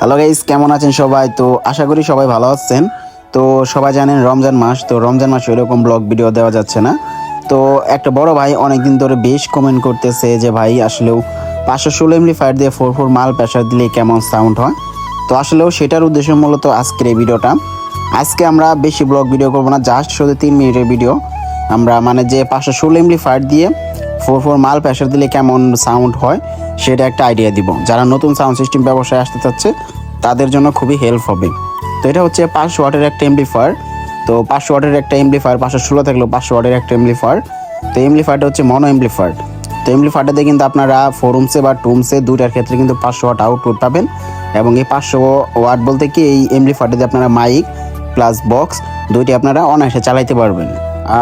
Hello guys, কেমন আছেন সবাই? তো আশা করি সবাই ভালো আছেন। তো সবাই জানেন রমজান মাস, তো রমজান মাসে এরকম ব্লগ ভিডিও দেওয়া যাচ্ছে না। তো একটা বড় ভাই অনেকদিন ধরে বেশ কমেন্ট করতেছে যে ভাই আসলেও 516 এমপ্লিফায়ার দিয়ে 4/4 মাল প্রেসার দিলে কেমন সাউন্ড হয়। তো আসলেও সেটার উদ্দেশ্য মূলত আজকের এই ভিডিওটা। আজকে আমরা বেশি ব্লগ ভিডিও করবো না, জাস্ট শুধু 3 মিনিটের ভিডিও। আমরা মানে যে 516 এমপ্লিফায়ার দিয়ে 4/4 মাল প্রেসার দিলে কেমন সাউন্ড হয় সেটা একটা আইডিয়া দিব। যারা নতুন সাউন্ড সিস্টেম ব্যবসায় আসতে চাচ্ছে তাদের জন্য খুবই হেল্প হবে। তো এটা হচ্ছে 500 ওয়াটের একটা এমপ্লিফায়ার। তো 500 ওয়াটের একটা এমপ্লিফায়ার, 516 থাকলেও 500 ওয়াটের একটা এমপ্লিফায়ার। তো এমপ্লিফায়ারটা হচ্ছে মনো এমপ্লিফায়ার। তো এমপ্লিফায়ারটা দিয়ে কিন্তু আপনারা 4 বা 2 দুইটার ক্ষেত্রে কিন্তু 500 ওয়াট আউটপুট পাবেন। এবং এই 500 ওয়াট বলতে কি, এই এমপ্লিফায়ারটা দিয়ে আপনারা মাইক প্লাস বক্স দুইটি আপনারা অনায়াসে চালাইতে পারবেন।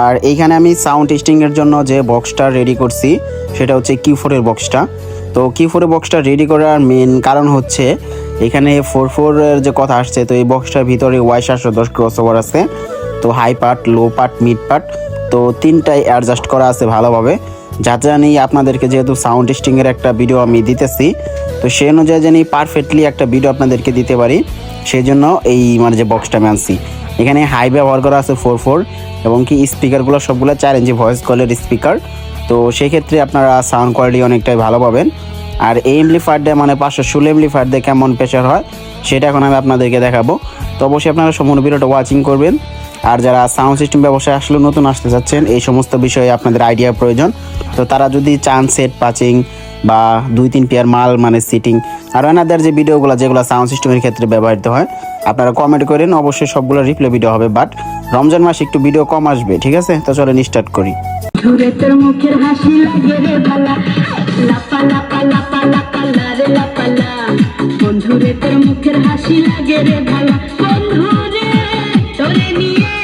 আর এইখানে আমি সাউন্ড টেস্টিংয়ের জন্য যে বক্সটা রেডি করছি সেটা হচ্ছে Q4 এর বক্সটা। তো Q4 এর বক্সটা রেডি করার মেন কারণ হচ্ছে এখানে 4/4 এর যে কথা আসছে, তো এই বক্সটার ভিতরে Y710 ক্রসওভার আছে। তো হাই পার্ট, লো পার্ট, মিড পার্ট, তো তিনটাই অ্যাডজাস্ট করা আছে ভালোভাবে। যাতে জানি আপনাদেরকে, যেহেতু সাউন্ড টেস্টিংয়ের একটা ভিডিও আমি দিতেছি, তো সেই অনুযায়ী জানি পারফেক্টলি একটা ভিডিও আপনাদেরকে দিতে পারি, সেই জন্য এই মানে যে বক্সটা আমি আনছি। এখানে হাই ব্যবহার করা আছে 4/4, এবং কি স্পিকারগুলো সবগুলো 4 ইঞ্চি ভয়েস কলের স্পিকার। তো সেই ক্ষেত্রে আপনারা সাউন্ড কোয়ালিটি অনেকটাই ভালো পাবেন। আর এই এমপ্লিফায়ার দিয়ে মানে 516 এমপ্লিফায়ার দিয়ে কেমন প্রেশার হয় সেটা এখন আমি আপনাদেরকে দেখাবো। তো অবশ্যই আপনারা সম্পূর্ণ ভিডিওটা ওয়াচিং করবেন। আর যারা সাউন্ড সিস্টেম ব্যবসায় আসলে নতুন আসতে চাচ্ছেন, এই সমস্ত বিষয়ে আপনাদের আইডিয়া প্রয়োজন, তো তারা যদি চান সেট পাচিং বা 2-3 পেয়ার মাল মানে সিটিং আর এনাদের যে ভিডিওগুলো যেগুলো সাউন্ড সিস্টেমের ক্ষেত্রে ব্যবহৃত হয়, আপনারা কমেন্ট করেন, অবশ্যই সবগুলো রিপ্লে ভিডিও হবে। বাট রমজান মাসে একটু ভিডিও কম আসবে, ঠিক আছে? তো চলেন স্টার্ট করি। ধরে তোর মুখের হাসি লাগে রে ভালা, লাপা লাপা লাপা লাপা লারে লাপালা। বন্ধুরে তোর মুখের হাসি লাগে রে ভালা, বন্ধুরে তোরে নিয়ে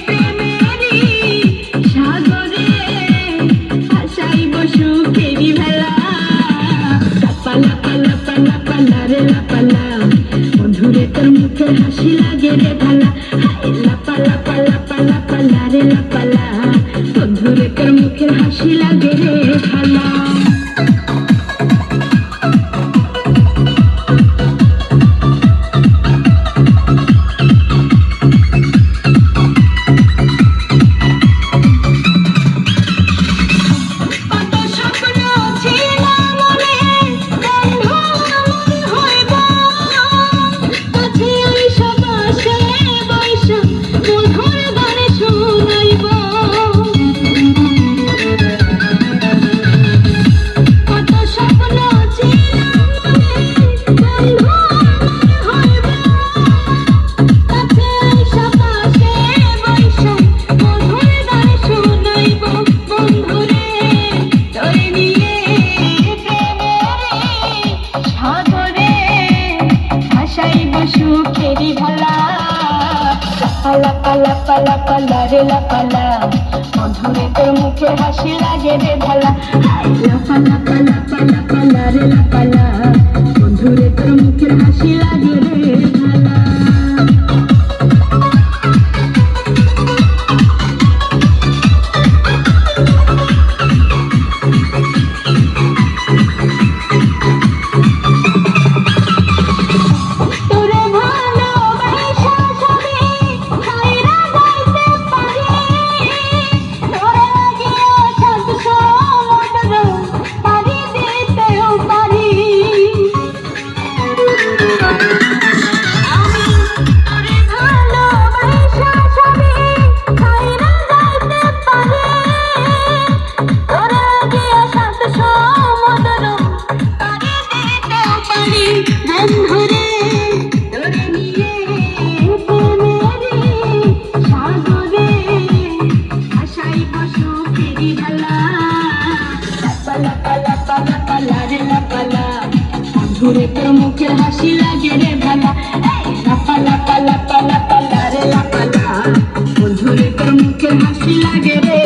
প্রেমেরই সাগরে ভাসাইব সুখেরই ভেলা। লাপা লাপা লাপা লাপা লারে লাপালা। বন্ধুরে তোর মুখের হাসি লাগে রে ভালা, লাপা লাপা লাপা লাপা লারে লাপালা। বন্ধুরে তোর মুখের হাসি লাগে রে ভালা। সুখেরি ভালা, লাপা লাপা লাপা লারে লাপালা। মধুরে তোর মুখের হাসি লাগে রে ভালা, লাপা লাপা লাপা লাপা লারে লাপালা। মধুরে তোর মুখের হাসি লাগে রে ভালা। বন্ধুরে তোর মুখের হাসি লাগে রে ভালা, লাপা লাপা লাপা লাপা লারে লাপালা। বন্ধুরে তোর মুখের হাসি লাগে রে